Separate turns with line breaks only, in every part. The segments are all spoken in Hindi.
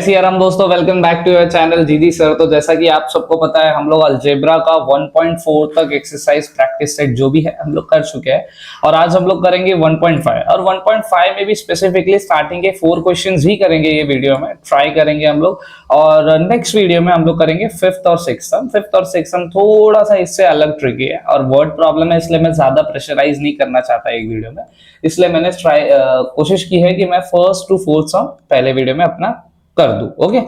सीआराम दोस्तों, welcome back to your channel GD sir. तो जैसा कि आप सबको पता है, हम लोग अलजेब्रा का 1.4 तक एक्सरसाइज प्रैक्टिस सेट जो भी है हम लोग कर चुके हैं और आज हम लोग करेंगे 1.5 और 1.5 में भी स्पेसिफिकली स्टार्टिंग के 4 क्वेश्चंस ही करेंगे। ये वीडियो में ट्राई करेंगे हम लोग और नेक्स्ट वीडियो में हम लोग करेंगे फिफ्थ और सिक्स्थ सम। फिफ्थ और सिक्स्थ सम थोड़ा सा इससे अलग ट्रिकी है और वर्ड प्रॉब्लम है, इसलिए मैं ज्यादा प्रेशराइज नहीं करना चाहता एक वीडियो में। इसलिए मैंने कोशिश की है कि मैं फर्स्ट टू फोर्थ सम पहले वीडियो में अपना कर दूं। ओके,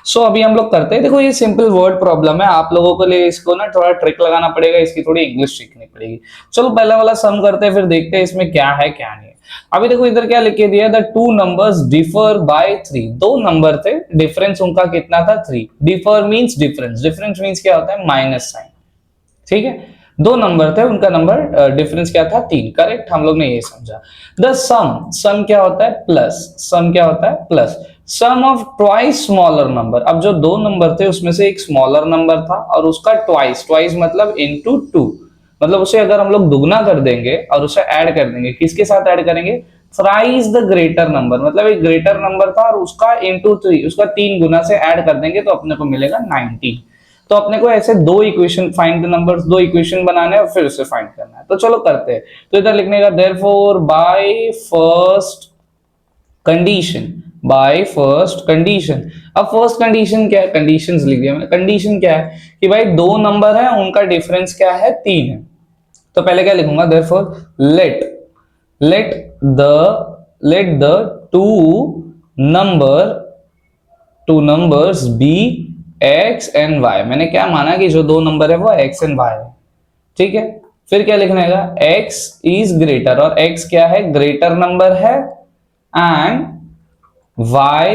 सो अभी हम लोग करते हैं। देखो, ये सिंपल वर्ड प्रॉब्लम है, आप लोगों के लिए इसको ना थोड़ा ट्रिक लगाना पड़ेगा, इसकी थोड़ी इंग्लिश सीखनी पड़ेगी। चलो पहला वाला सम करते हैं, फिर देखते हैं इसमें क्या है क्या नहीं है। अभी देखो इधर क्या लिख के दिया, the two numbers differ by 3। दो नंबर थे, डिफरेंस उनका कितना था? 3। Differ means difference, difference means क्या होता है? Minus sign. ठीक है, दो नंबर थे, उनका नंबर डिफरेंस क्या था? 3। करेक्ट, हम लोग ने ये समझा। द सम, सम क्या होता है? प्लस। सम क्या होता है? Plus. Sum of twice smaller number. अब जो दो नंबर थे उसमें से एक स्मॉलर नंबर था और उसका ट्वाइस, ट्वाइस मतलब इनटू 2, मतलब उसे अगर हम लोग दुगना कर देंगे और उसे ऐड कर देंगे, किसके साथ ऐड करेंगे? थ्राइस द ग्रेटर नंबर, मतलब एक ग्रेटर नंबर था और उसका इनटू 3, उसका 3 गुना से ऐड कर देंगे तो अपने को मिलेगा 19। तो अपने को ऐसे दो इक्वेशन, फाइंड द नंबर्स, दो इक्वेशन बनाने हैं और फिर उसे फाइंड करना है। तो चलो करते हैं। तो इधर लिखने का therefore by first condition, bye first condition. अब फर्स्ट कंडीशन क्या है? कंडीशंस लिख दिया मैंने। कंडीशन क्या है कि भाई दो नंबर है, उनका डिफरेंस क्या है? 3 है। तो पहले क्या लिखूंगा? Therefore let let the let the two number two numbers be x and y. मैंने क्या माना कि जो दो नंबर है वो एक्स एंड वाई है। ठीक है, फिर क्या लिखना है? एक्स इज ग्रेटर, और एक्स क्या है? ग्रेटर नंबर है, एंड y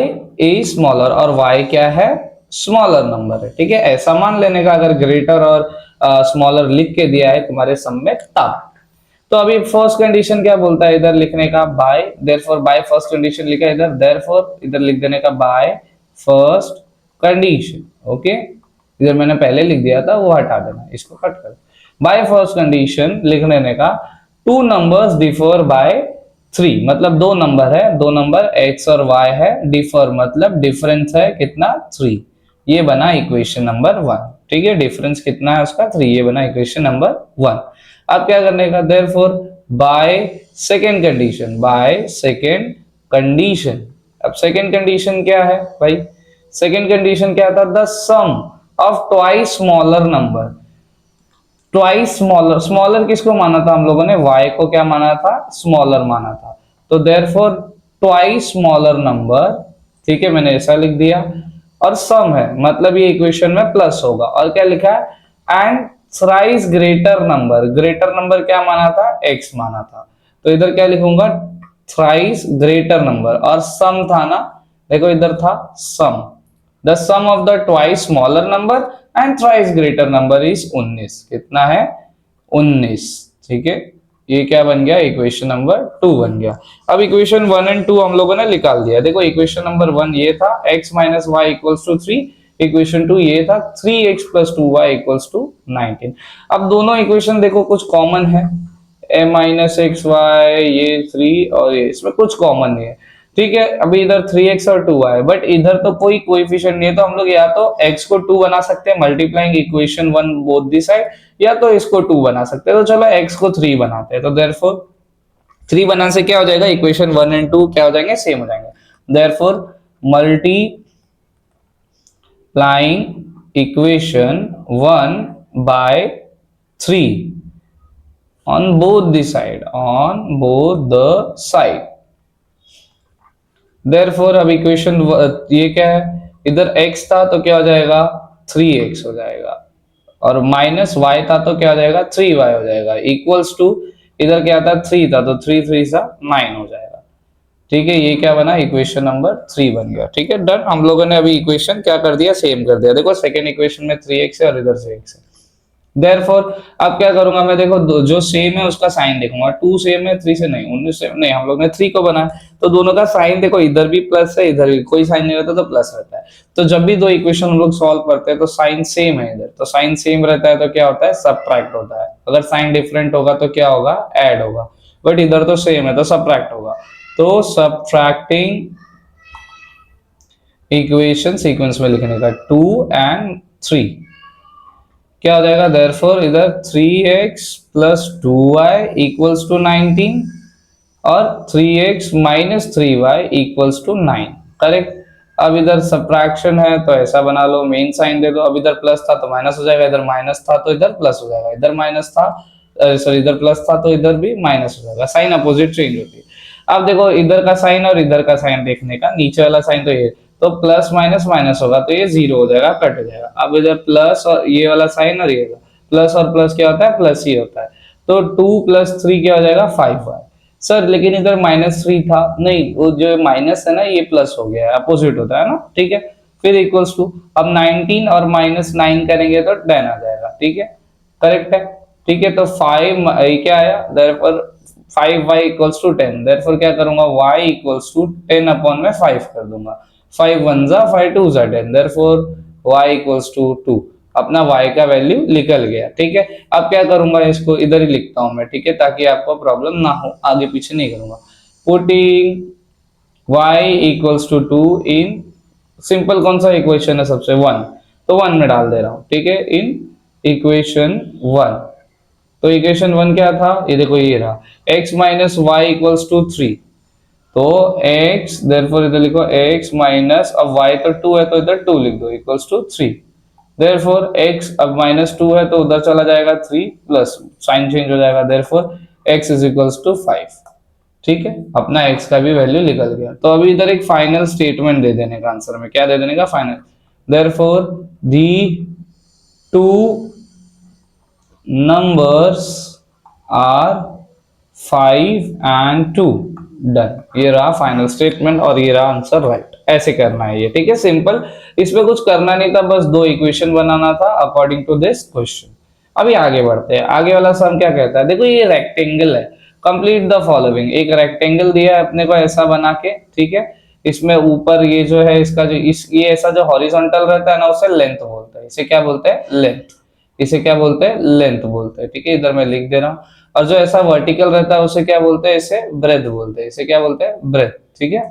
इज स्मॉलर, और y क्या है? स्मॉलर नंबर है। ठीक है, ऐसा मान लेने का अगर ग्रेटर और स्मॉलर लिख के दिया है तुम्हारे सम में तब। तो अभी फर्स्ट कंडीशन क्या बोलता है इधर लिखने का? By, therefore by first condition लिखा है इधर, देयरफॉर इधर लिख देने का बाय फर्स्ट कंडीशन। ओके, इधर मैंने पहले लिख दिया था, वो हटा देना, इसको कट कर। बाय फर्स्ट कंडीशन लिख देने का टू नंबर्स डिफर बाय 3, मतलब दो नंबर है, दो नंबर x और y है, डिफर मतलब डिफरेंस है कितना? 3। ये बना इक्वेशन नंबर 1। ठीक है, डिफरेंस कितना है उसका? 3। ये बना इक्वेशन नंबर 1। अब क्या करने का? Therefore by second condition, by second condition. अब सेकंड कंडीशन क्या है भाई? सेकंड कंडीशन क्या था? The sum of twice smaller number. Twice smaller, smaller किसको माना था हम लोगों ने? y को क्या माना था? स्मॉलर माना था। तो देयरफॉर ट्वाइस स्मॉलर नंबर, ठीक है, मैंने ऐसा लिख दिया। और सम है मतलब ये इक्वेशन में प्लस होगा। और क्या लिखा है? And thrice greater number. Greater number क्या माना था? x माना था। तो इधर क्या लिखूंगा? थ्राइस ग्रेटर नंबर, और सम था ना, देखो इधर था sum. The sum of the twice smaller number and thrice greater number is 19। कितना है? 19। ठीक है, ये क्या बन गया? इक्वेशन नंबर 2 बन गया। अब इक्वेशन 1 एंड 2 हम लोगों ने निकाल दिया। देखो इक्वेशन नंबर 1 ये था x minus y equals to 3, equation 2 ये था 3x plus 2y equals to 19। अब दोनों इक्वेशन देखो कुछ कॉमन है, a माइनस एक्स वाई, ये 3 और ये, इसमें कुछ कॉमन नहीं है। ठीक है, अभी इधर 3x और 2y है, बट इधर तो कोई कोएफिशिएंट नहीं है, तो हम लोग या तो x को 2 बना सकते हैं multiplying equation 1 both the side, या तो इसको 2 बना सकते हैं। तो चलो x को 3 बनाते हैं। तो देयरफॉर 3 बनाने से क्या हो जाएगा? इक्वेशन 1 एंड 2 क्या हो जाएंगे? सेम हो जाएंगे। Therefore multiplying equation 1 by 3 on both the side, on both the side। therefore अब इक्वेशन ये क्या है? इधर x था तो क्या हो जाएगा? 3x हो जाएगा, और माइनस y था तो क्या हो जाएगा? 3y हो जाएगा, इक्वल्स टू इधर क्या था? 3 था तो 3 3 सा 9 हो जाएगा। ठीक है, ये क्या बना? इक्वेशन नंबर 3 बन गया। ठीक है, डन। हम लोगों ने अभी इक्वेशन क्या कर दिया? सेम कर दिया। देखो सेकेंड इक्वेशन में 3x है और इधर से x है। देयरफॉर अब क्या करूंगा मैं? देखो जो सेम है उसका साइन देखूंगा। 2 सेम है 3 से नहीं, 19 से नहीं, हम लोग ने 3 को बनाया तो दोनों का साइन देखो, इधर भी प्लस है, इधर भी कोई साइन नहीं रहता तो प्लस रहता है। तो जब भी दो इक्वेशन हम लोग सॉल्व करते हैं तो साइन सेम है इधर, तो साइन सेम रहता है तो क्या होता है? सबट्रैक्ट होता है। अगर साइन डिफरेंट होगा तो क्या होगा? ऐड होगा। बट इधर तो सेम है तो सबट्रैक्ट होगा। तो सबट्रैक्टिंग इक्वेशन सीक्वेंस में लिखने का 2 एंड 3 क्या हो जाएगा, देयरफॉर इधर 3x plus 2y equals to 19 और 3x minus 3y equals to 9। Correct. अब इधर सब्ट्रैक्शन है तो ऐसा बना लो, मेन साइन दे दो। अब इधर प्लस था तो माइनस हो जाएगा, इधर माइनस था तो इधर प्लस हो जाएगा, इधर माइनस था सॉरी इधर प्लस था तो इधर भी माइनस हो जाएगा, साइन अपोजिट चेंज होती है। अब देखो इधर का साइन और इधर का साइन देखने का, नीचे वाला साइन तो ये, तो प्लस माइनस माइनस होगा तो ये जीरो हो जाएगा, कट हो जाएगा। अब इधर प्लस और ये वाला साइन और ये प्लस और प्लस क्या होता है, प्लस ही होता है। तो 2 प्लस 3 क्या हो जाएगा, 5y। सर लेकिन इधर माइनस 3 था, नहीं वो जो माइनस है ना ये प्लस हो गया है, अपोजिट होता है ना, ठीक है। फिर इक्वल्स टू, अब 19 और माइनस 9 करेंगे तो 10 आ जाएगा, ठीक है, करेक्ट है, ठीक है। तो 5 क्या आया, therefore 5y equals to 10, therefore क्या करूंगा, y इक्वल्स टू 10 अपॉन में 5 कर दूंगा, 5 1 जा 5 2 जा 10, देयरफॉर y इक्वल्स टू 2। अपना y का वैल्यू निकल गया, ठीक है। अब क्या करूंगा, इसको इधर ही लिखता हूं मैं, ठीक है, ताकि आपको प्रॉब्लम ना हो, आगे पीछे नहीं करूंगा। Putting y equals to 2 in simple कौन सा इक्वेशन है सबसे, 1, तो 1 में डाल दे रहा हूं, ठीक है, इन इक्वेशन 1। तो इक्वेशन 1 क्या था, ये देखो ये रहा, x minus y equals to 3। तो x देयरफॉर इधर लिखो x माइनस, अब y तो 2 है तो इधर 2 लिख दो, इक्वल्स टू 3। देयरफॉर x अब माइनस 2 है तो उधर चला जाएगा 3 प्लस, साइन चेंज हो जाएगा, therefore x is equals to 5। ठीक है, अपना x का भी वैल्यू निकल गया। तो अभी इधर एक फाइनल स्टेटमेंट दे देने का, आंसर में क्या दे देने का, final, therefore the two numbers are 5 and 2, done. ये रहा फाइनल स्टेटमेंट और ये रहा आंसर राइट। ऐसे करना है ये, ठीक है, सिंपल, इसमें कुछ करना नहीं था, बस 2 इक्वेशन बनाना था अकॉर्डिंग टू दिस क्वेश्चन। अभी आगे बढ़ते हैं, आगे वाला सम क्या कहता है, देखो ये रेक्टेंगल है, कंप्लीट द फॉलोइंग। एक रेक्टेंगल दिया है अपने को ऐसा बना के, ठीक है, इसमें ऊपर ये जो है इसका जो ये ऐसा जो हॉरिजॉन्टल रहता है ना उसे लेंथ बोलते हैं, इसे क्या बोलते हैं, लेंथ, इसे क्या बोलते हैं, लेंथ बोलते हैं, ठीक है, इधर मैं लिख दे रहा हूं। और जो ऐसा वर्टिकल रहता है उसे क्या बोलते हैं, इसे ब्रेथ बोलते हैं, इसे क्या बोलते हैं, ब्रेथ, ठीक है।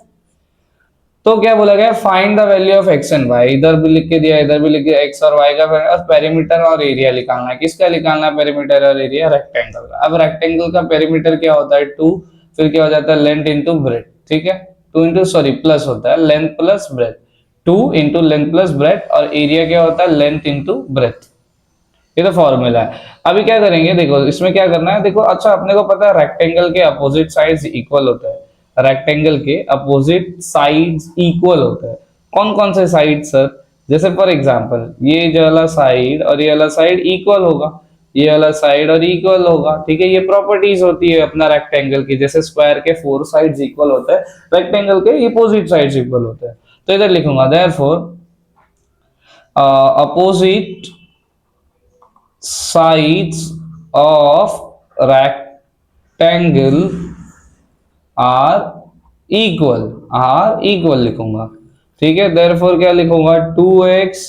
तो क्या बोला गया, find the value of x and y, इधर भी लिख के दिया, इधर भी लिख दिया, एक्स और वाई का, और पेरीमीटर और एरिया निकालना है। किसका निकालना है, पेरीमीटर और एरिया, रेक्टेंगल का। अब रेक्टेंगल का पेरीमीटर क्या होता है, 2, फिर क्या हो जाता है, लेंथ इंटू ब्रेथ, ठीक है, 2 इंटू सॉरी प्लस होता है length plus breadth, 2 into length plus breadth, और एरिया क्या होता है, लेंथ इंटू ब्रेथ। ये तो फॉर्मूला है। अभी क्या करेंगे, देखो इसमें क्या करना है, देखो अच्छा अपने को पता है रेक्टेंगल के अपोजिट साइड्स इक्वल होते हैं, रेक्टेंगल के अपोजिट साइड्स इक्वल होते हैं। कौन कौन से साइड सर, जैसे फॉर एग्जांपल ये जो वाला साइड और ये वाला साइड इक्वल होगा, ये वाला साइड और इक्वल होगा, ठीक है, ये प्रॉपर्टीज होती है अपना रेक्टेंगल की, जैसे स्क्वायर के 4 साइड्स इक्वल होते हैं, रेक्टेंगल के अपोजिट साइड्स इक्वल होते हैं। तो इधर लिखूंगा therefore opposite sides of rectangle are equal लिखूंगा, ठीक है। therefore क्या लिखूंगा, 2x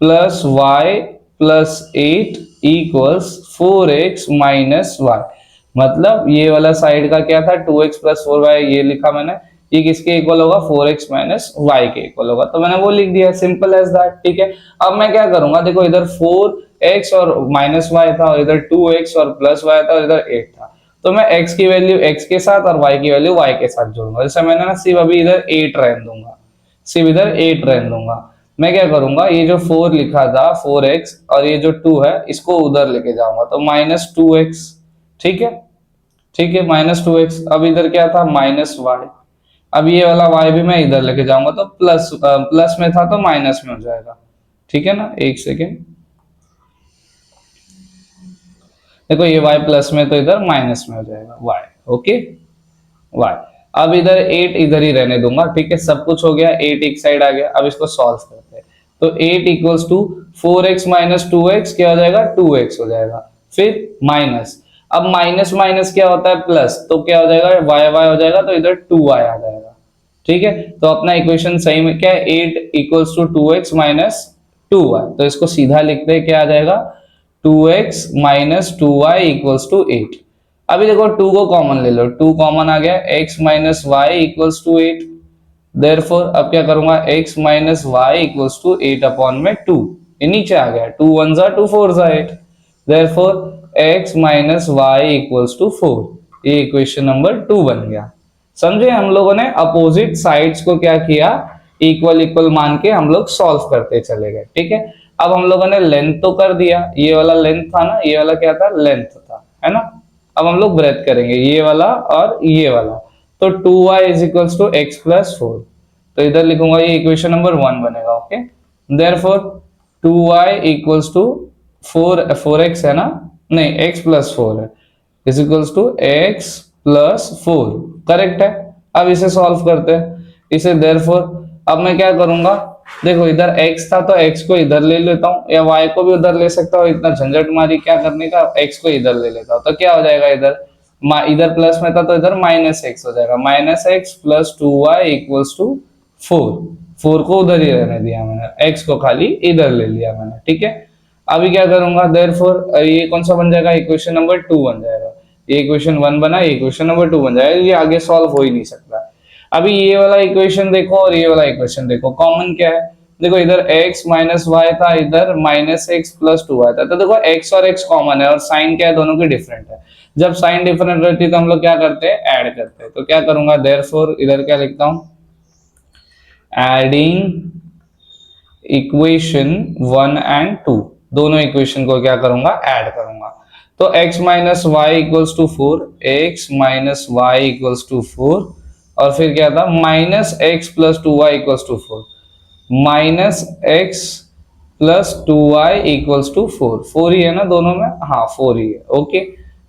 plus y plus 8 equals 4x minus y। मतलब ये वाला साइड का क्या था, 2x प्लस 4y, ये लिखा मैंने, ये किसके इक्वल होगा, 4x माइनस y के इक्वल होगा, तो मैंने वो लिख दिया, सिंपल एज दैट, ठीक है। अब मैं क्या करूंगा, देखो इधर 4x और माइनस y था, और इधर 2x और प्लस y था, और इधर 8 था, तो मैं x की वैल्यू x के साथ और y की वैल्यू y के साथ जोड़ूंगा। जैसे मैंने ना सिर्फ अभी इधर 8 रहने दूंगा, सिर्फ इधर 8 रहने दूंगा। मैं क्या करूंगा, ये जो 4 लिखा था 4x और ये जो 2 है इसको उधर लेके जाऊंगा, तो माइनस 2x, ठीक है, ठीक है, माइनस 2x। अब इधर क्या था, माइनस y, अब ये वाला y भी मैं इधर लेके जाऊंगा, तो प्लस प्लस में था तो माइनस में हो जाएगा, ठीक है ना। एक सेकेंड, देखो ये y प्लस में तो इधर माइनस में हो जाएगा y, ओके y। अब इधर 8 इधर ही रहने दूंगा, ठीक है, सब कुछ हो गया, 8 एक साइड आ गया। अब इसको सॉल्व करते हैं, तो 8 equals to 4x minus 2x क्या हो जाएगा, 2x हो जाएगा, फिर माइनस, अब माइनस माइनस क्या होता है, प्लस, तो क्या हो जाएगा, y हो जाएगा, तो इधर 2y आ जाएगा, ठीक है। तो अपना इक्वेशन सही में क्या है, 8 equals to 2x minus 2y, तो इसको सीधा लिखते हैं, क्या आ जाएगा, 2x minus 2y equals to 8। अभी देखो 2 को कॉमन ले लो, 2 कॉमन आ गया, x minus y equals to 8, therefore अब क्या करूंगा, x minus y equals to 8 upon में 2, ये नीचे आ गया, 2 1 जा 2 4 जा 8, therefore x minus y equals to 4, ये इक्वेशन नंबर 2 बन गया। समझे, हम लोगों ने अपोजिट साइड्स को क्या किया, इक्वल इक्वल मान के हम लोग सॉल्व करते चले गए। ठीक है, अब हम लोगों ने लेंथ तो कर दिया, ये वाला लेंथ था ना, ये वाला क्या था, लेंथ था, है ना। अब हम लोग ब्रेथ करेंगे, ये वाला और ये वाला, तो 2y is equals to x plus 4, तो इधर लिखूंगा, ये इक्वेशन नंबर 1 बनेगा। Okay, therefore 2y equals to 4x है ना, नहीं x प्लस 4 है, is equals to x plus 4, correct है। अब इसे सॉल्व करते हैं, इसे देयरफॉर अब मैं क्या करूंगा, देखो इधर x था तो x को इधर ले लेता हूँ, या y को भी उधर ले सकता हूँ, इतना झंझट मारी क्या करने का, x को इधर ले लेता हूँ, तो क्या हो जाएगा, इधर प्लस में था तो इधर माइनस एक्स हो जाएगा, minus x plus 2y equals to 4, 4 को उधर ही रहने दिया मैंने, x को खाली इधर ले लिया मैंने। ठीक है, अभी क्या करूंगा, देयरफॉर ये कौन सा बन जाएगा, इक्वेशन नंबर 2 बन जाएगा, ये इक्वेशन 1 बना, ये इक्वेशन नंबर 2 बन जाएगा, ये आगे सॉल्व हो ही नहीं सकता। अभी ये वाला इक्वेशन देखो और ये वाला इक्वेशन देखो, कॉमन क्या है, देखो इधर x माइनस वाई था, इधर माइनस एक्स प्लस 2y था, तो देखो x और x कॉमन है और साइन क्या है, दोनों की डिफरेंट है। जब साइन डिफरेंट रहती है तो हम लोग क्या करते हैं, ऐड करते हैं, तो क्या करूंगा, देयरफॉर इधर क्या लिखता हूं, एडिंग इक्वेशन 1 एंड 2, दोनों इक्वेशन को क्या करूंगा, ऐड करूंगा, तो x minus y equals to 4, x minus y equals to 4, और फिर क्या था, minus x plus 2y equals to 4, minus x plus 2y equals to 4, 4 ही है ना दोनों में, हाँ 4 ही है। ओके,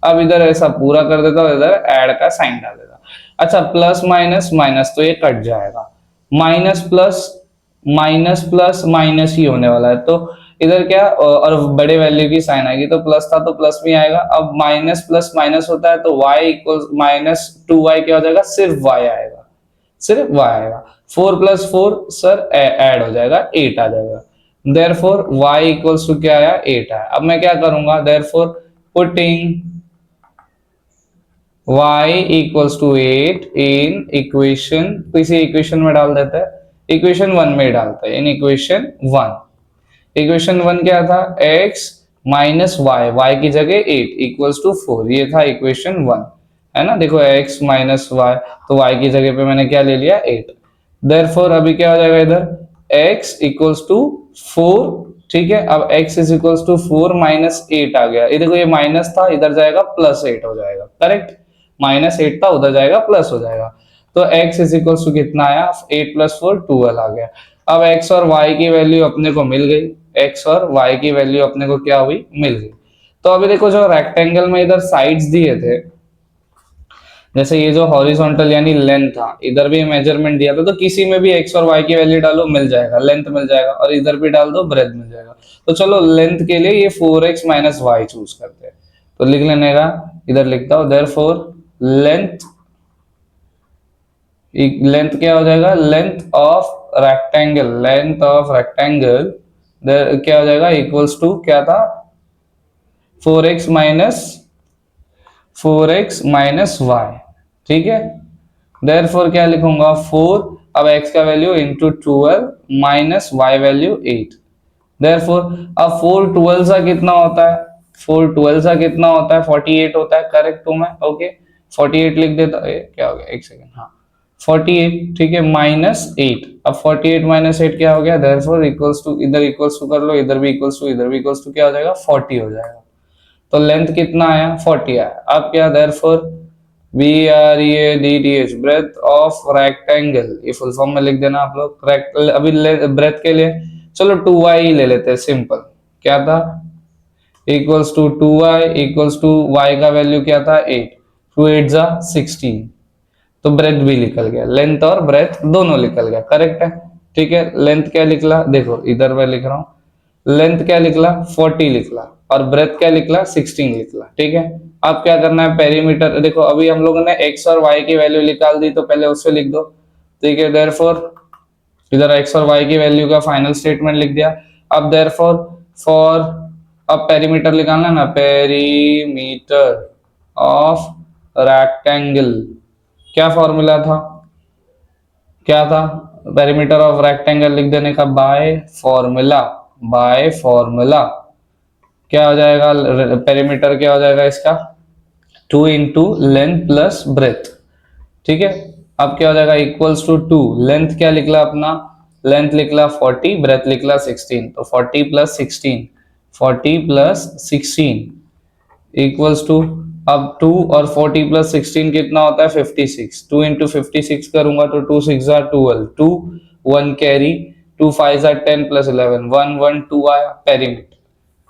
अब इधर ऐसा पूरा कर देता हूँ, इधर ऐड का साइन डाल देता। अच्छा, प्लस माइनस माइनस तो ये कट जाएगा, minus plus minus plus minus ही होने वाला है, तो इधर क्या, और बड़े वैल्यू की साइन आएगी, तो प्लस था तो प्लस भी आएगा, अब माइनस प्लस माइनस होता है तो y इक्वल माइनस 2y क्या हो जाएगा, सिर्फ y आएगा, सिर्फ y आएगा, 4 प्लस 4 सर ऐड हो जाएगा, 8 आ जाएगा, देयरफॉर y इक्वल्स टू क्या आया, 8 आया। अब मैं क्या करूंगा, therefore putting y equals to 8 in equation, किसी इक्वेशन में डाल देते हैं, इक्वेशन 1 में डालते हैं, इन इक्वेशन 1, इक्वेशन 1 क्या था, x माइनस वाई, वाई की जगह 8 इक्वल्स टू 4, ये था इक्वेशन 1, है ना। देखो x माइनस वाई, तो y की जगह पे मैंने क्या ले लिया, 8, देयरफॉर अभी क्या हो जाएगा, इधर x इक्वल्स टू 4, ठीक है, अब x is equals to 4 minus 8 आ गया, ये देखो ये माइनस था, इधर जाएगा प्लस 8 हो जाएगा, करेक्ट, माइनस 8 था, उधर जाएगा प्लस हो जाएगा, तो x इज इक्वल्स टू कितना आया, 8 प्लस 4 12 आ गया। अब x और y की वैल्यू अपने को मिल गई, x और y की वैल्यू अपने को क्या हुई, मिल गई। तो अभी देखो जो रेक्टेंगल में इधर साइड्स दिए थे, जैसे ये जो हॉरिजॉन्टल यानी लेंथ था, इधर भी मेजरमेंट दिया था, तो किसी में भी x और y की वैल्यू डालो मिल जाएगा, लेंथ मिल जाएगा, और इधर भी डाल दो ब्रेथ मिल जाएगा। तो चलो लेंथ के लिए ये 4x माइनस वाई चूज करते हैं, तो लिख लेने का, इधर लिखता हूं, देयरफॉर लेंथ, लेंथ क्या हो जाएगा, length of rectangle, length of rectangle क्या हो जाएगा, इक्वल्स टू क्या था, 4x minus 4x minus Y, ठीक है, देयरफॉर क्या लिखूंगा, 4, अब x का value into 12 minus y value 8, therefore अब 4 12 सा कितना होता है, 4 12 सा कितना होता है, 48 होता है, करेक्ट हूं मैं, ओके 48 लिख देता, क्या हो गया, एक सेकंड, हाँ 48, ठीक है, माइनस 8, अब 48 माइनस 8 क्या हो गया, देयरफॉर इक्वल्स टू, इधर इक्वल्स टू कर लो, इधर भी इक्वल्स टू, इधर भी इक्वल्स टू, क्या हो जाएगा, 40 हो जाएगा, तो लेंथ कितना आया, 40 आया। अब क्या, therefore B R E A D T H, breadth of rectangle, ये फुल फॉर्म में लिख देना आप लोग, अभी ब्रेथ के लिए चलो 2y ले लेते हैं, सिंपल, क्या था, equals to 2y equals to y का वैल्यू क्या था, 8, 2 8 जा 16, तो ब्रेथ भी निकल गया, लेंथ और ब्रेथ दोनों निकल गया, करेक्ट है, ठीक है। लेंथ क्या निकला, देखो इधर मैं लिख रहा हूँ, लेंथ क्या निकला, 40 निकला, और ब्रेथ क्या निकला, 16 निकला, ठीक है। अब क्या करना है, पेरीमीटर, देखो अभी हम लोगों ने x और y की वैल्यू निकाल दी, तो पहले उससे लिख दो, ठीक है, देयरफॉर इधर x और y की वैल्यू का फाइनल स्टेटमेंट लिख दिया। अब देयरफॉर फॉर, अब पेरीमीटर निकालना ना, पेरीमीटर ऑफ रेक्टेंगल, क्या फॉर्मूला था, क्या था, पेरीमीटर ऑफ रेक्टेंगल लिख देने का बाय फॉर्मूला क्या हो जाएगा, पेरीमीटर क्या हो जाएगा इसका 2 इंटू लेंथ प्लस ब्रेथ। ठीक है, अब क्या हो जाएगा इक्वल्स टू 2, लेंथ क्या निकला अपना, लेंथ निकला 40, ब्रेथ निकला 16, तो 40 प्लस 16 इक्वल्स टू, अब 2 और 40 प्लस 16 कितना होता है 56, 2 इंटू 56 करूंगा तो 2 6 जार 12, 2 1 कैरी, 2 5 जार 10 प्लस 11, 112 आया पेरीमीटर,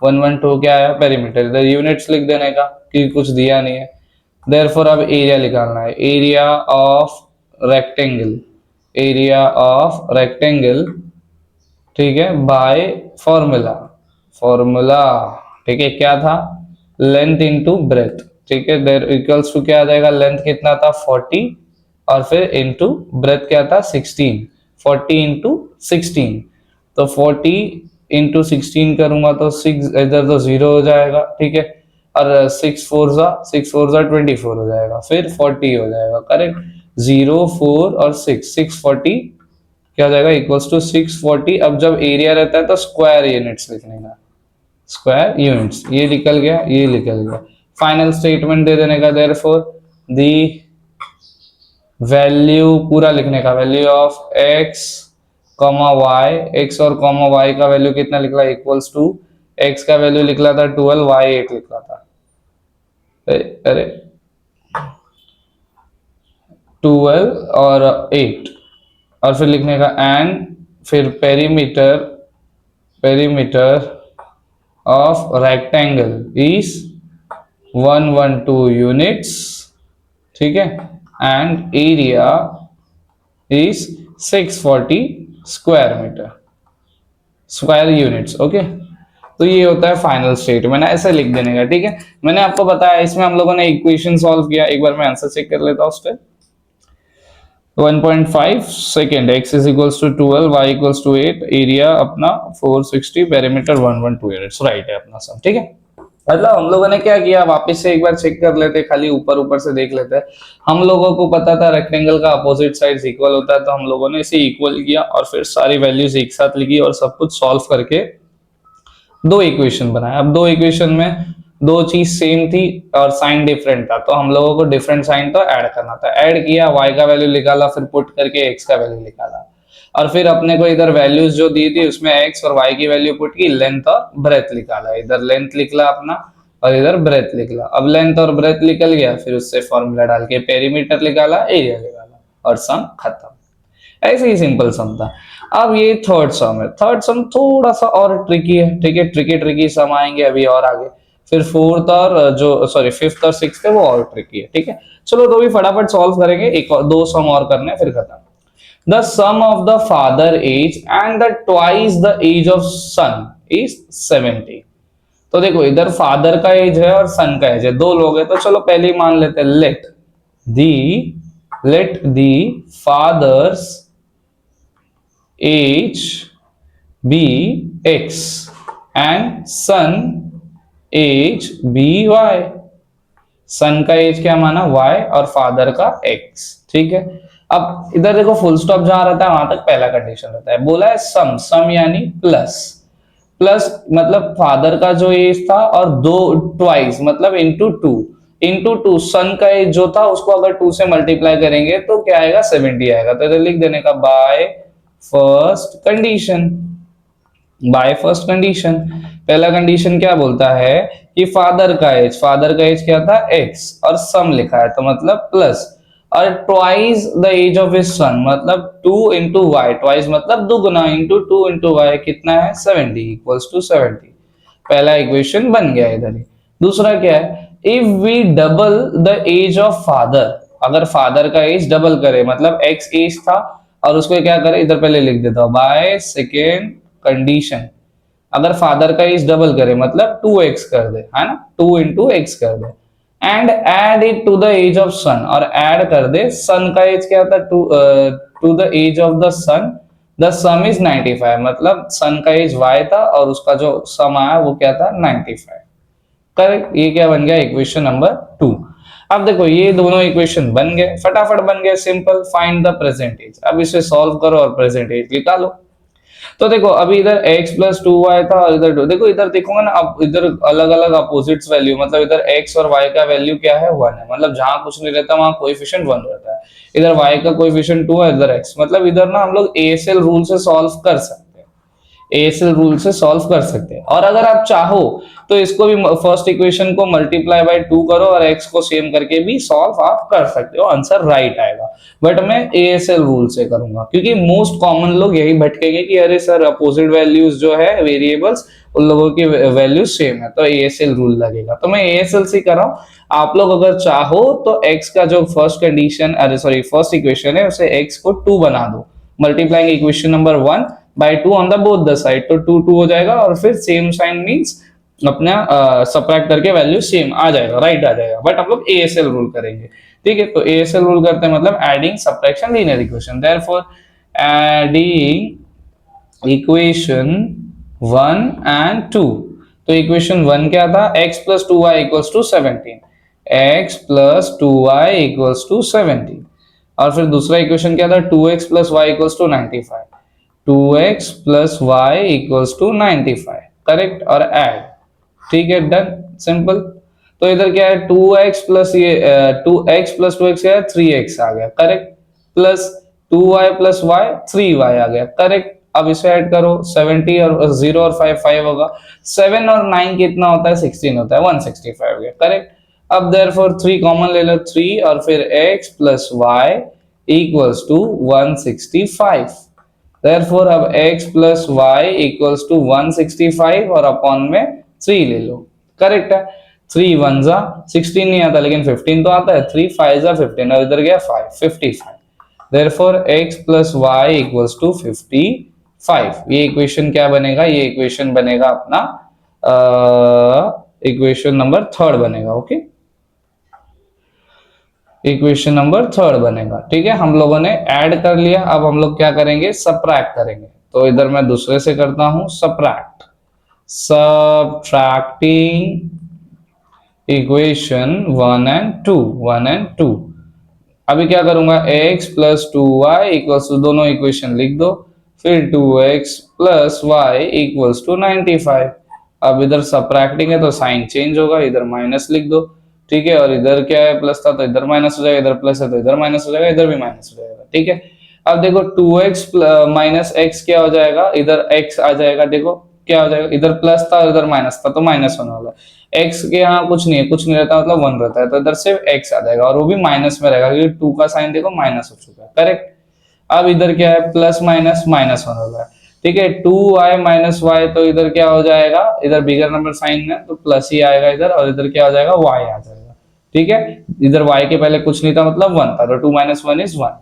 112 क्या आया पेरीमीटर, इधर यूनिट्स लिख देने का कि कुछ दिया नहीं है। देयरफॉर अब एरिया निकालना है, एरिया ऑफ रेक्टेंगल ठीक है बाय फॉर्मूला ठीक है, क्या था लेंथ इंटू ब्रेथ। ठीक है, देयर इक्वल्स टू क्या आ जाएगा, लेंथ कितना था 40 और फिर इंटू ब्रेथ क्या था 16, 40 इंटू 16, तो 40 इंटू 16 करूंगा तो 6 इधर तो 0 हो जाएगा। ठीक है, और 6 4 जा 24 हो जाएगा, फिर 40 हो जाएगा, करेक्ट, 0 4 और 640 क्या हो जाएगा इक्वल्स टू 640। अब जब एरिया रहता है तो स्क्वायर यूनिट्स लिखने का, स्क्वायर यूनिट्स, ये निकल गया, ये निकल गया, फाइनल स्टेटमेंट दे देने का, देयरफॉर दी वैल्यू पूरा लिखने का, value of x comma y, x और कॉमा वाई का वैल्यू कितना निकला इक्वल्स टू, x का वैल्यू निकला था 12, y 8 निकला था, अरे 12 और 8, और फिर लिखने का एंड फिर perimeter of rectangle is 112 units. ठीक है, and area is 640 square units. Okay, तो ये होता है फाइनल स्टेटमेंट, ऐसे लिख देने का। ठीक है, मैंने आपको बताया इसमें हम लोगों ने इक्वेशन सॉल्व किया, एक बार मैं आंसर चेक कर लेता हूं उस पर। 1.5 second, x is equals to 12, y equals to 8, area अपना 460, पेरीमीटर 112 यूनिट्स, राइट है अपना सब। ठीक है, मतलब हम लोगों ने क्या किया, वापस से एक बार चेक कर लेते, खाली ऊपर से देख लेते हैं। हम लोगों को पता था रेक्टेंगल का अपोजिट साइड्स इक्वल होता है, तो हम लोगों ने इसे इक्वल किया और फिर सारी वैल्यूज एक साथ लिखी और सब कुछ सॉल्व करके दो इक्वेशन बनाए। अब दो इक्वेशन में दो चीज सेम थी और साइन डिफरेंट था, तो हम लोगों को डिफरेंट साइन तो ऐड करना था, ऐड किया, y का वैल्यू निकाला, फिर पुट करके x का वैल्यू निकाला, और फिर अपने को इधर वैल्यूज जो दी थी उसमें x और y की वैल्यू पुट की, लेंथ और ब्रेथ निकाला, इधर लेंथ निकला अपना और इधर ब्रेथ निकला। अब लेंथ और ब्रेथ निकल गया, फिर उससे फॉर्मूला डाल के पेरीमीटर निकाला, एरिया निकाला और सम खत्म। ऐसे ही सिंपल सम था। अब ये थर्ड सम है, थर्ड सम थोड़ा सा और ट्रिकी है। ठीक है, ट्रिकी सम आएंगे अभी और आगे, फिर फोर्थ और फिफ्थ और सिक्स्थ है वो और ट्रिकी है। ठीक है, चलो तो भी फटाफट सॉल्व करेंगे, एक और दो सम और करने फिर खत्म। The sum of the father age and the twice the age of son is 70। तो देखो इधर फादर का एज है और सन का एज है, दो लोग हैं, तो चलो पहले ही मान लेते हैं, let the father's age be x and son age be y. Son का एज क्या माना y और फादर का x। ठीक है, अब इधर देखो फुल स्टॉप जहां रहता है वहां तक पहला कंडीशन रहता है, बोला है सम यानी प्लस मतलब फादर का जो एज था और दो ट्वाइस मतलब इंटू टू सन का एज जो था उसको अगर 2 से मल्टीप्लाई करेंगे तो क्या आएगा 70 आएगा। तो इधर लिख देने का बाय फर्स्ट कंडीशन। पहला कंडीशन क्या बोलता है कि फादर का एज क्या था x और सम लिखा है तो मतलब प्लस, और twice the age of his son मतलब 2 इंटू वाई, ट्वाइस मतलब दुगुना, इंटू 2 इंटू वाई कितना है 70 इक्वल्स टू 70। पहला इक्वेशन बन गया इधर ही। दूसरा क्या है, if we double the age of father, अगर फादर का एज डबल करे मतलब x एज था और उसको क्या करे, इधर पहले लिख देता हूं बाय सेकेंड कंडीशन, अगर फादर का एज डबल करे मतलब 2x कर दे, है ना, 2 इंटू एक्स कर दे, and add it to the age of son, और ऐड कर दे सन का एज क्या था to the age of the son, the sum is 95 मतलब सन का एज y था और उसका जो सम आया वो क्या था 95। करेक्ट, ये क्या बन गया इक्वेशन नंबर 2। अब देखो ये दोनों इक्वेशन बन गए, फटाफट बन गए, simple. Find the present age, अब इसे सॉल्व करो और प्रेजेंट एज निकालो। तो देखो अभी इधर x प्लस टू वाई था और इधर 2, देखो इधर देखोगे ना, अब इधर अलग अलग अपोजिट्स वैल्यू, मतलब इधर x और y का वैल्यू क्या है, 1 है, मतलब जहां कुछ नहीं रहता वहां कोएफिशिएंट 1 रहता है। इधर y का कोएफिशिएंट 2 है, इधर x, मतलब इधर ना हम लोग ASL रूल से सॉल्व कर सकते हैं, एएसएल रूल से सॉल्व कर सकते हैं। और अगर आप चाहो तो इसको भी फर्स्ट इक्वेशन को मल्टीप्लाई बाय 2 करो और x को सेम करके भी सॉल्व आप कर सकते हो, आंसर राइट आएगा। बट मैं एएसएल रूल से करूंगा, क्योंकि मोस्ट कॉमन लोग यही भटकेंगे कि अरे सर अपोजिट वैल्यूज जो है वेरिएबल्स, उन लोगों की वैल्यू सेम है, तो एएसएल रूल लगेगा। तो मैं एएसएल से कर रहा हूं। आप लोग अगर चाहो तो x का जो फर्स्ट कंडीशन, अरे सॉरी फर्स्ट इक्वेशन है, उसे x को 2 बना दो, multiplying equation number 1 by 2 on the both the side, तो 2 2 हो जाएगा, और फिर सेम साइन मींस अपना सबट्रैक्ट करके वैल्यू सेम आ जाएगा, राइट आ जाएगा। बट हम लोग एएसएल रूल करेंगे, ठीक है। तो एएसएल रूल करते हैं मतलब adding subtraction linear equation, therefore adding equation 1 and 2। तो इक्वेशन 1 क्या था, x plus 2y equals to 17, x plus 2y equals to 17। और फिर दूसरा इक्वेशन क्या था, 2x plus y equals to 95, 2x plus y equals to 95, correct, और ऐड, ठीक है, डन, सिंपल। तो इधर क्या है, 2x प्लस ये 2x प्लस 2x क्या है, 3x आ गया, correct, plus 2y plus y 3y आ गया, करेक्ट। अब इसे ऐड करो, 70 और 0 और 5 5 होगा, 7 और 9 कितना होता है, 16 होता है, 165 हो गया, करेक्ट। अब देयरफॉर 3 कॉमन ले लो, 3 और फिर x plus y equals to 165। Therefore अब x plus y equals to 165 और अपॉन में 3 ले लो, करेक्ट है। 3 1 जा 16 नहीं आता, लेकिन 15 तो आता है, 3 5 जा 15 और इधर गया 5 55। Therefore x plus y equals to 55। ये इक्वेशन क्या बनेगा, ये इक्वेशन बनेगा अपना इक्वेशन नंबर 3 बनेगा, ओके। इक्वेशन नंबर 3 बनेगा, ठीक है। हम लोगों ने ऐड कर लिया, अब हम लोग क्या करेंगे, सबट्रैक्ट करेंगे। तो इधर मैं दूसरे से करता हूं subtract, subtracting equation 1 and 2, 1 and 2। अभी क्या करूंगा, x plus 2y equals to, दोनों इक्वेशन लिख दो, फिर 2x plus y equals to 95। अब इधर सबट्रैक्टिंग है तो साइन चेंज होगा, इधर माइनस लिख दो, ठीक है। और इधर क्या है, प्लस था तो इधर माइनस हो जाएगा, इधर प्लस है तो इधर माइनस हो जाएगा, इधर भी माइनस हो जाएगा, ठीक है। अब देखो 2x माइनस x क्या हो जाएगा, इधर x आ जाएगा, देखो क्या हो जाएगा, इधर प्लस था और इधर माइनस था तो माइनस होने वाला है। x के यहाँ कुछ नहीं है, कुछ नहीं रहता मतलब 1 रहता है, तो इधर सिर्फ x आ जाएगा और वो भी माइनस में रहेगा, क्योंकि 2 का साइन देखो माइनस हो चुका है, करेक्ट। अब इधर क्या है, प्लस माइनस माइनस होने वाला है, ठीक है। 2y माइनस वाई, तो इधर क्या हो जाएगा, इधर बिगर नंबर साइन है तो प्लस ही आएगा इधर, और इधर क्या हो जाएगा, y आ जाएगा, ठीक है। इधर y के पहले कुछ नहीं था मतलब 1 था, तो 2 माइनस 1 इज 1,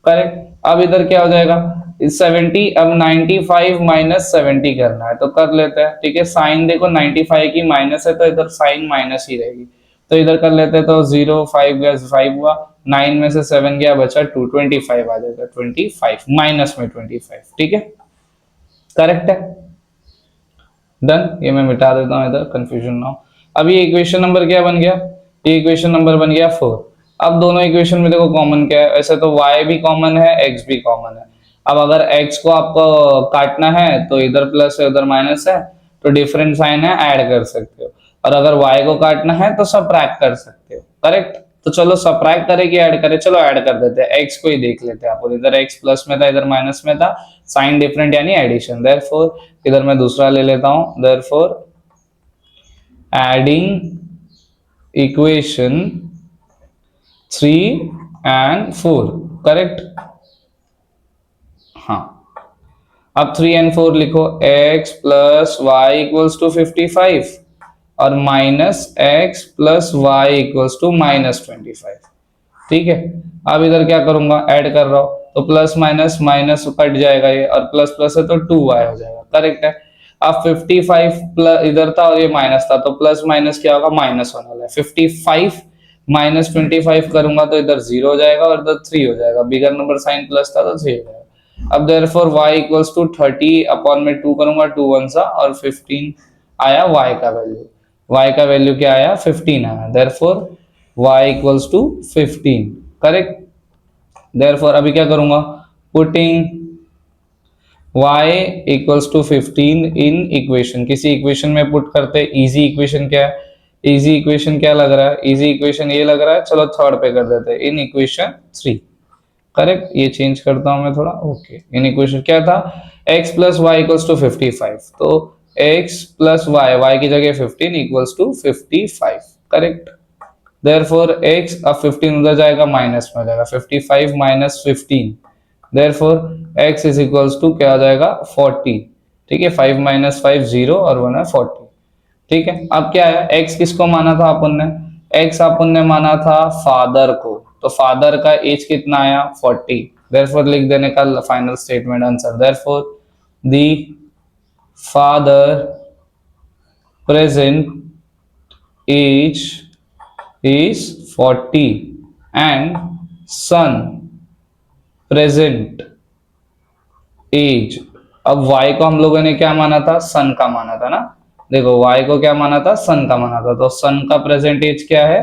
करेक्ट। अब इधर क्या हो जाएगा, 70, अब 95 माइनस 70 करना है तो कर लेते हैं, ठीक है। साइन देखो 95 की माइनस है तो इधर साइन माइनस ही रहेगी, तो इधर कर लेते हैं, तो 0 5 गया 5 हुआ, 9 में से 7 गया बचा 2, 25 आ जाएगा, 25 माइनस में 25, ठीक है, करेक्ट है, डन। ये मैं मिटा देता हूं इधर, कंफ्यूजन ना हो। अब ये इक्वेशन नंबर क्या बन गया, ये इक्वेशन नंबर बन गया 4। अब दोनों इक्वेशन में देखो कॉमन क्या है, ऐसे तो y भी कॉमन है, x भी कॉमन है। अब अगर x को आपको काटना है तो इधर प्लस है उधर माइनस है, तो डिफरेंट साइन है, ऐड कर सकते हो। और अगर y को काटना है तो सबट्रैक्ट कर सकते हो, करेक्ट। तो चलो सबट्रैक्ट करें कि ऐड करें, चलो ऐड कर देते हैं, x को ही देख लेते हैं। आप इधर x प्लस में था इधर माइनस में था, साइन डिफरेंट यानी एडिशन, देयरफॉर इधर मैं दूसरा ले लेता हूं, therefore adding equation 3 and 4, correct. हाँ, अब 3 and 4 लिखो, x plus y equals to 55 और minus x plus y equals to minus 25, ठीक है। अब इधर क्या करूंगा, ऐड कर रहा हूं तो प्लस माइनस माइनस कट जाएगा ये, और प्लस प्लस है तो 2y हो जाएगा, करेक्ट है। अब 55 प्लस इधर था और ये माइनस था, तो प्लस माइनस क्या होगा, माइनस होने वाला है। 55 माइनस 25 करूंगा तो इधर 0 हो जाएगा और इधर 3 हो जाएगा, बिगर नंबर साइन प्लस था तो 3 हो जाएगा। अब therefore y equals to 30 upon में 2 करूंगा, 2 1 सा और 15 आया y का वैल्यू, y का वैल्यू क्या आया, 15 आया। Therefore y equals to 15, correct. Therefore अभी क्या करूंगा, putting y equals to 15 in equation, किसी इक्वेशन में पुट करते। इजी इक्वेशन क्या है, इजी इक्वेशन क्या लग रहा है, इजी इक्वेशन ये लग रहा है, चलो थर्ड पे कर देते हैं, इन इक्वेशन 3, करेक्ट। ये चेंज करता हूं मैं थोड़ा, ओके। इन इक्वेशन क्या था, x plus y equals to 55, तो x प्लस वाई, वाई की जगह 15 equals to 55, correct. Therefore x, अब 15 उधर जाएगा माइनस में हो जाएगा, 55 minus 15, therefore x is equals to क्या हो जाएगा 40, ठीक है। 5 माइनस 5 0 और 1 है 40, ठीक है। अब क्या है, x किसको माना था अपन ने, x अपन ने माना था फादर को, तो फादर का एज कितना आया 40, देयरफॉर लिख देने का final statement answer, therefore the father present age is 40 and son present age। अब y को हम लोगों ने क्या माना था, सन का माना था ना, देखो y को क्या माना था, सन का माना था, तो सन का प्रेजेंट एज क्या है,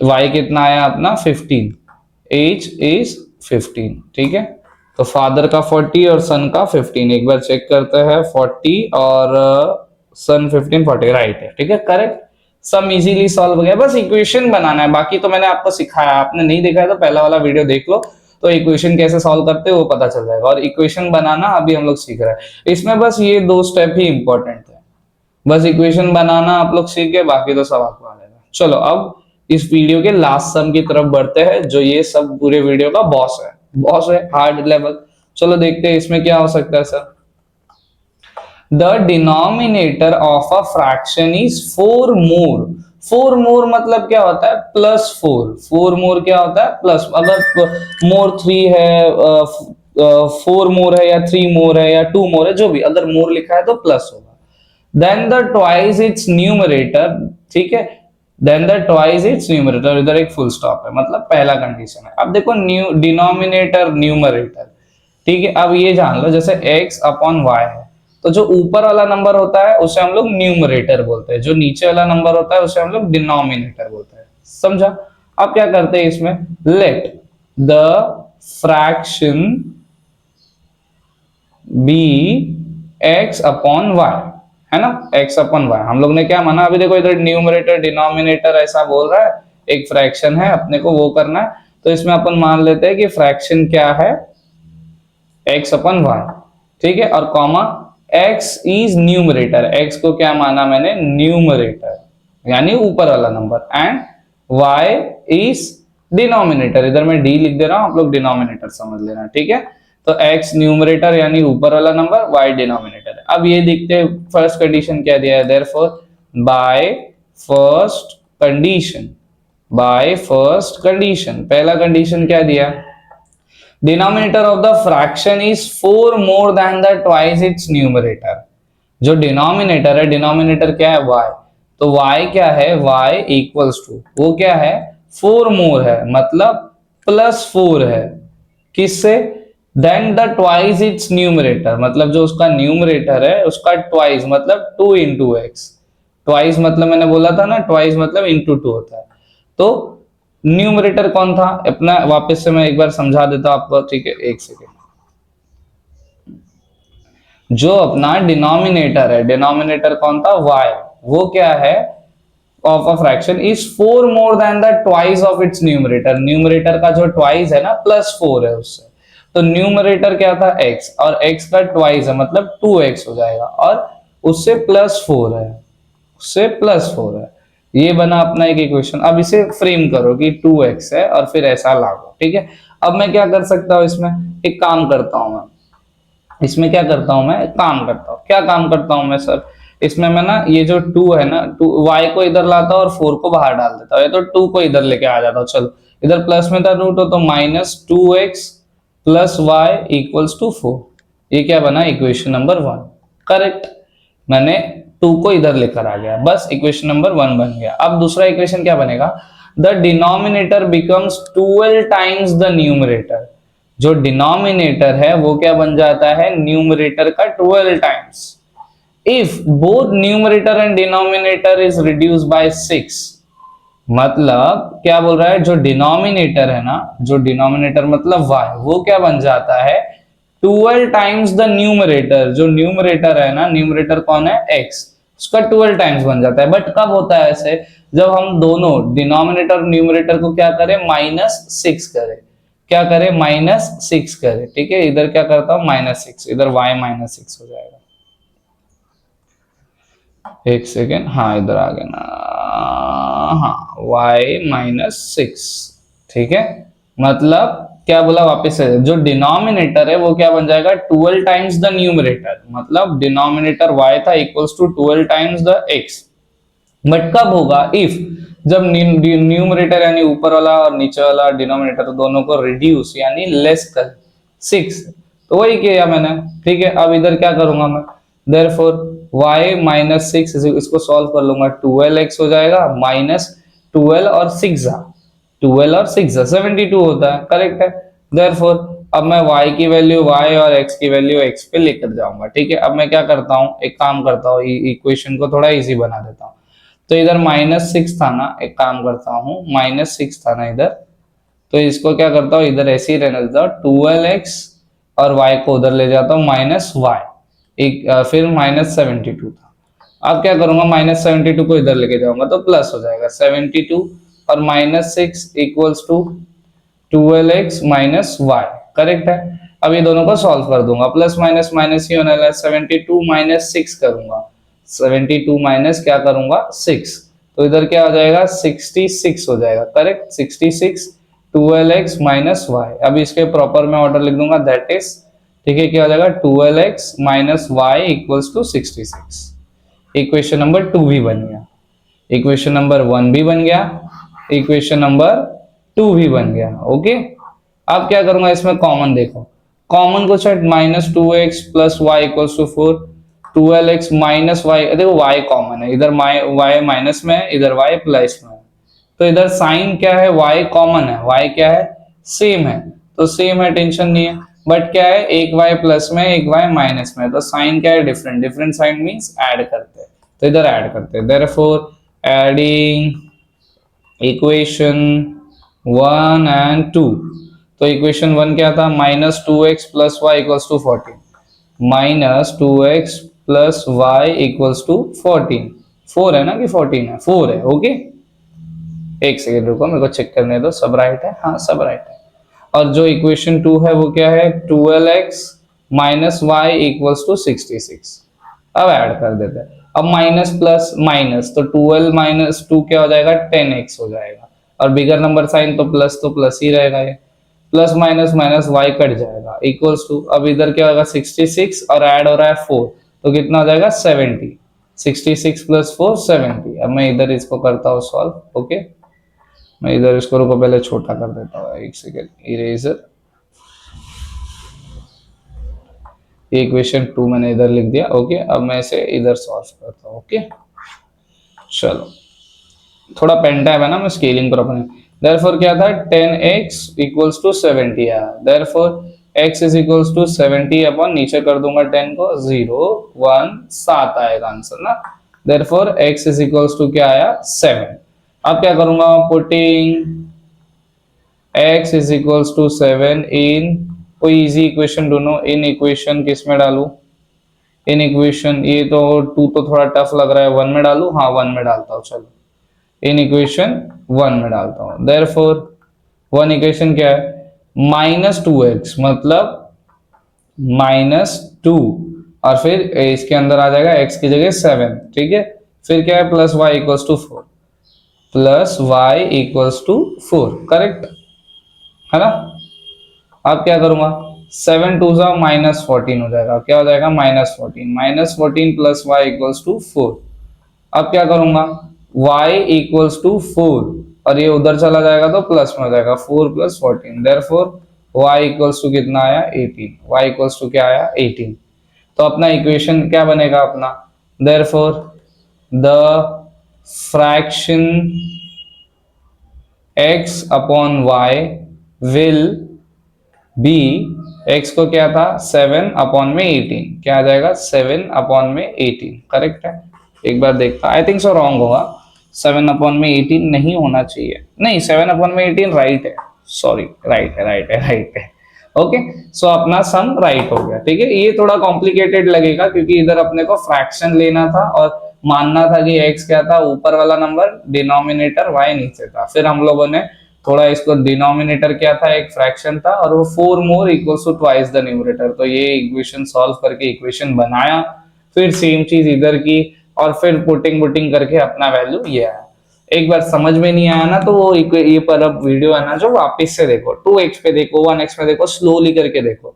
y कितना आया अपना 15, एज इज 15, ठीक है। तो फादर का 40 और सन का 15, एक बार चेक करते हैं, 40 और सन 15, 40 राइट है, ठीक है, करेक्ट। सम इजीली सॉल्व हो गया, बस इक्वेशन बनाना है, बाकी तो मैंने आपको सिखाया, आपने नहीं देखा है तो पहला वाला वीडियो देख लो, तो इक्वेशन कैसे सॉल्व करते हैं वो पता चल जाएगा। और इक्वेशन बनाना अभी हम लोग सीख रहे हैं, इसमें बस ये 2 स्टेप ही इंपॉर्टेंट है, बस इक्वेशन बनाना आप लोग सीख गए, बाकी तो सब आपको आ जाएगा। चलो अब इस वीडियो के लास्ट सम की तरफ बढ़ते हैं, जो ये सब पूरे वीडियो का बॉस है हार्ड लेवल। चलो देखते हैं इसमें क्या हो सकता है sir. The denominator of a fraction is 4 more। 4 more मतलब क्या होता है, प्लस 4। 4 more क्या होता है, प्लस। अगर मोर 3 है, 4 मोर है, या 3 मोर है, या 2 मोर है, जो भी, अगर मोर लिखा है तो प्लस होगा। Then the twice its numerator, ठीक है, then the twice its numerator, इधर एक फुल स्टॉप है, मतलब पहला कंडीशन है। अब देखो डिनोमिनेटर न्यूमरेटर, ठीक है। अब ये जान लो, जैसे x अपॉन y है, तो जो ऊपर वाला नंबर होता है उसे हम लोग न्यूमरेटर बोलते हैं, जो नीचे वाला नंबर होता है उसे हम लोग डिनोमिनेटर बोलते हैं, समझा। अब क्या करते हैं इसमें, let the fraction be x upon y, है ना, x अपॉन y। हम लोग ने क्या माना, अभी देखो इधर न्यूमरेटर डिनोमिनेटर ऐसा बोल रहा है, एक फ्रैक्शन है, अपने को वो करना है, तो इसमें अपन मान लेते हैं कि फ्रैक्शन क्या है, x अपॉन y, ठीक है, और comma x is numerator, x को क्या माना मैंने, न्यूमरेटर, यानी ऊपर वाला number, and y is denominator, इधर मैं d लिख दे रहा हूं, आप लोग डिनोमिनेटर समझ लेना, ठीक है। तो x न्यूमरेटर यानी ऊपर वाला नंबर, y डिनोमिनेटर है। अब ये देखते हैं फर्स्ट कंडीशन क्या दिया है, therefore by first condition, bye first condition, पहला कंडीशन क्या दिया, denominator of the fraction is 4 more than the twice its numerator। जो डिनोमिनेटर है, डिनोमिनेटर क्या है y, तो y क्या है, y इक्वल्स टू, वो क्या है 4 मोर है, मतलब प्लस 4 है, किससे, then the twice its numerator, मतलब जो उसका न्यूमरेटर है उसका ट्वाइस, मतलब 2 इंटू एक्स। ट्वाइस मतलब मैंने बोला था ना, ट्वाइस मतलब इंटू 2 होता है। तो न्यूमरेटर कौन था अपना, वापस से मैं एक बार समझा देता हूं आपको, ठीक है, एक सेकेंड। जो अपना डिनोमिनेटर है, डिनोमिनेटर कौन था, y, वो क्या है, of a fraction is 4 more than the twice of its numerator, numerator का जो ट्वाइस है ना प्लस 4 है उससे, तो न्यूमरेटर क्या था x, और x का ट्वाइस है मतलब 2x हो जाएगा, और उससे प्लस 4 है, उससे प्लस 4 है, ये बना अपना एक इक्वेशन। अब इसे फ्रेम करो कि 2x है और फिर ऐसा लागू, ठीक है। अब मैं क्या कर सकता हूं इसमें, एक काम करता हूं मैं, इसमें क्या करता हूं मैं, काम करता हूं, क्या काम करता हूं मैं सर, इसमें मैं ना ये जो 2 है ना, 2 y को इधर लाता हूं और 4 को बाहर डाल देता हूं, या तो 2 को इधर लेके आ जाता हूं, चलो इधर प्लस में था रूट हो, तो minus 2x plus y equals to 4, ये क्या बना, इक्वेशन नंबर 1, करेक्ट। मैंने 2 को इधर लेकर आ गया, बस इक्वेशन नंबर 1 बन गया। अब दूसरा इक्वेशन क्या बनेगा, the denominator becomes 12 times the numerator, जो डिनोमिनेटर है वो क्या बन जाता है, न्यूमरेटर का 12 times. If both numerator and denominator is reduced by 6, मतलब क्या बोल रहा है, जो डिनोमिनेटर है ना, जो डिनोमिनेटर मतलब y, वो क्या बन जाता है 12 टाइम्स द न्यूमरेटर। जो न्यूमरेटर है ना, न्यूमरेटर कौन है x, उसका 12 टाइम्स बन जाता है। बट कब होता है ऐसे, जब हम दोनों डिनोमिनेटर और न्यूमरेटर को क्या करें, -6 करें। क्या करें, -6 करें। ठीक है, इधर क्या करता हूं, -6, इधर y -6 हो जाएगा। एक सेकेंड, हाँ इधर आ गया ना, हाँ y-6। ठीक है, मतलब क्या बोला वापस से, जो डिनोमिनेटर है वो क्या बन जाएगा 12 टाइम्स द न्यूमरेटर। मतलब डिनोमिनेटर y था equals to 12 times the x। But कब होगा, इफ जब न्यूमरेटर यानी ऊपर वाला और नीचे वाला डिनोमिनेटर दोनों को रिड्यूस यानी लेस कर 6, तो वही किया मैंने। ठीक है, अब इधर क्या करूंगा मैं, देयरफॉर y-6, इसको सॉल्व कर लूंगा, 12x हो जाएगा, -12 और 6 12 और 6 72 होता है, करेक्ट है। देयरफॉर अब मैं y की वैल्यू y और x की वैल्यू x पे लेकर जाऊंगा। ठीक है, अब मैं क्या करता हूँ, एक काम करता हूँ, इक्वेशन को थोड़ा इजी बना देता हूँ। तो इधर -6 था ना, एक काम करता हूँ, -6 था ना इधर, तो इसको क्या करता हूँ, इधर ऐसे ही रहने देता हूँ, 12x और y को उधर ले जाता हूँ -y, एक फिर -72 था। अब क्या करूंगा, -72 को इधर लेके जाऊंगा तो प्लस हो जाएगा 72 और -6 equals to 12x -y, correct है। अब ये दोनों को सॉल्व कर दूंगा, प्लस माइनस माइनस ही होने लगा, 72 -6 करूंगा, 72 माइनस क्या करूंगा 6, तो इधर क्या हो जाएगा 66 हो जाएगा, करेक्ट 66 12x -y। अब इसके प्रॉपर में ऑर्डर लिख दूंगा, दैट इज, ठीक है, क्या हो जाएगा 12x -y equals to 66। Equation number 2 भी बन गया, इक्वेशन नंबर 1 भी बन गया, इक्वेशन नंबर 2 भी बन गया। ओके, अब क्या करूंगा, इसमें कॉमन देखो, कॉमन को set, -2x plus y equals to 4, 12x minus y, देखो y कॉमन है, इधर y माइनस में है, इधर y प्लस में है, तो इधर साइन क्या है, y कॉमन है, y क्या है सेम है, तो सेम है, टेंशन नहीं है। बट क्या है, एक y प्लस में एक y माइनस में, तो साइन क्या है different, different sign means add करते हैं, तो इधर ऐड करते हैं, देयरफॉर एडिंग इक्वेशन 1 एंड 2। तो इक्वेशन 1 क्या था, -2x plus y equals to 14, -2x plus y equals to 14, 4 है ना कि 14 है, 4 है। ओके, एक सेकेंड रुको, मेरे को चेक करने दो, सब राइट है, हाँ सब राइट है। और जो इक्वेशन 2 है वो क्या है, 12x minus y equals to 66। अब ऐड कर देते हैं, अब माइनस प्लस माइनस, तो 12 माइनस 2 क्या हो जाएगा 10x हो जाएगा, और बिगर नंबर साइन तो प्लस ही रहेगा, ये plus minus minus y cut जाएगा इक्वल्स टू, अब इधर क्या होगा 66 और ऐड हो रहा है 4, तो कितना हो जाएगा 70, 66 प्लस 4 70। अब मैं इधर इसको करता हूँ सॉल्व। ओके, मैं इधर इसको रुको पहले छोटा कर देता हूँ, एक सेकेंड, इरेजर, इक्वेशन 2 मैंने इधर लिख दिया। ओके, अब मैं इसे इधर सॉल्व करता हूँ। ओके, चलो, थोड़ा पेन टाइप है ना, मैं स्केलिंग प्रॉपर नहीं, देयरफॉर क्या था 10x इक्वल्स टू 70 आया, देयरफॉर x is equals to 70 upon, नीचे कर दूंगा 10 को, 0 1 7 आएगा आंसर ना, देयरफॉर x इज इक्वल्स टू क्या आया 7। अब क्या करूंगा, putting x is equals to 7 in, कोई इजी इक्वेशन ढूंढो, इन इक्वेशन किस में डालूं, इन इक्वेशन, ये तो 2 तो थोड़ा टफ लग रहा है, 1 में डालूं, हाँ 1 में डालता हूँ, चलो इन इक्वेशन 1 में डालता हूं, देयरफॉर 1 इक्वेशन क्या है, -2x मतलब -2, और फिर इसके अंदर आ जाएगा x की जगह 7, ठीक है, फिर क्या है plus y equals to 4, plus y equals to 4, correct है ना। अब क्या करूंगा, 7 2 जा -14 हो जाएगा, क्या हो जाएगा -14 प्लस y इक्वल्स टू 4। अब क्या करूंगा, y इक्वल्स टू 4 और ये उधर चला जाएगा तो प्लस में हो जाएगा, 4 plus 14, therefore y equals to कितना आया 18, y इक्वल्स टू क्या आया 18। तो अपना इक्वेशन क्या बनेगा अपना, therefore the fraction x upon y will be, x को क्या था 7 अपॉन में 18, क्या आ जाएगा 7 अपॉन में 18, करेक्ट है। एक बार देखता, आई थिंक सो रॉन्ग होगा, 7/18 नहीं होना चाहिए, नहीं 7/18 राइट है, सॉरी राइट है। ओके, सो अपना सम राइट हो गया। ठीक है, ये थोड़ा कॉम्प्लिकेटेड लगेगा क्योंकि इधर अपने को फ्रैक्शन लेना था और मानना था कि x क्या था, ऊपर वाला नंबर, डिनोमिनेटर y नीचे था। फिर हम लोगों ने थोड़ा इसको, डिनोमिनेटर क्या था, एक फ्रैक्शन था, और वो 4 more equals to twice the numerator. तो ये इक्वेशन सॉल्व करके इक्वेशन बनाया, फिर सेम चीज इधर की, और फिर पुटिंग करके अपना वैल्यू ये आया। एक बार समझ में नहीं आया ना तो वो ये पर अब वीडियो है ना जो वापस से देखो, 2x पे देखो, 1x पे देखो, स्लोली करके देखो,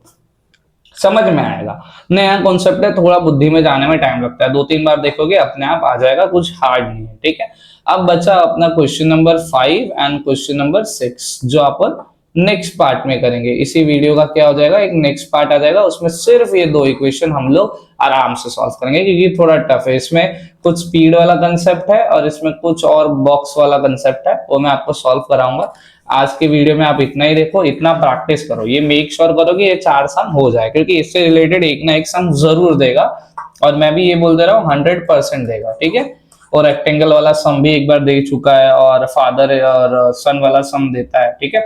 समझ में आएगा। नया कॉन्सेप्ट है, थोड़ा बुद्धि में जाने में टाइम लगता है, 2-3 बार देखोगे अपने आप आ जाएगा, कुछ हार्ड नहीं है। ठीक है, अब बचा अपना question number 5 and question number 6, जो अपन नेक्स्ट पार्ट में करेंगे। इसी वीडियो का क्या हो जाएगा, एक नेक्स्ट पार्ट आ जाएगा, उसमें सिर्फ ये 2 इक्वेशन हम लोग आराम से सॉल्व करेंगे, क्योंकि थोड़ा टफ है। इसमें कुछ स्पीड वाला कंसेप्ट है और इसमें कुछ और बॉक्स वाला कंसेप्ट है, वो मैं आपको सॉल्व कराऊंगा। आज के वीडियो में आप इतना ही देखो, इतना प्रैक्टिस करो, ये मेक श्योर करो कि ये 4 सम हो जाए, क्योंकि इससे रिलेटेड एक ना एक सम जरूर देगा, और मैं भी ये बोल दे रहा हूँ 100% देगा। ठीक है, और रेक्टेंगल वाला सम भी एक बार दे चुका है, और फादर और सन वाला सम देता है। ठीक है,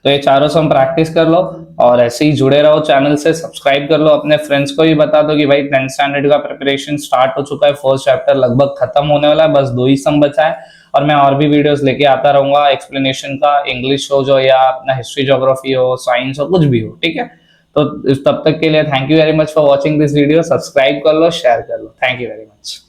तो ये चारों सम प्रैक्टिस कर लो, और ऐसे ही जुड़े रहो चैनल से, सब्सक्राइब कर लो, अपने फ्रेंड्स को भी बता दो कि भाई 10th स्टैंडर्ड का प्रिपरेशन स्टार्ट हो चुका है, फर्स्ट चैप्टर लगभग खत्म होने वाला है, बस 2 ही सम बचा है। और मैं और भी वीडियोस लेके आता रहूंगा, एक्सप्लेनेशन का, इंग्लिश हो जो, या अपना हिस्ट्री ज्योग्राफी हो, साइंस हो, कुछ भी हो। ठीक है, तो तब तक के लिए thank you very much for watching this video, subscribe कर लो, शेयर कर लो, थैंक यू वेरी मच।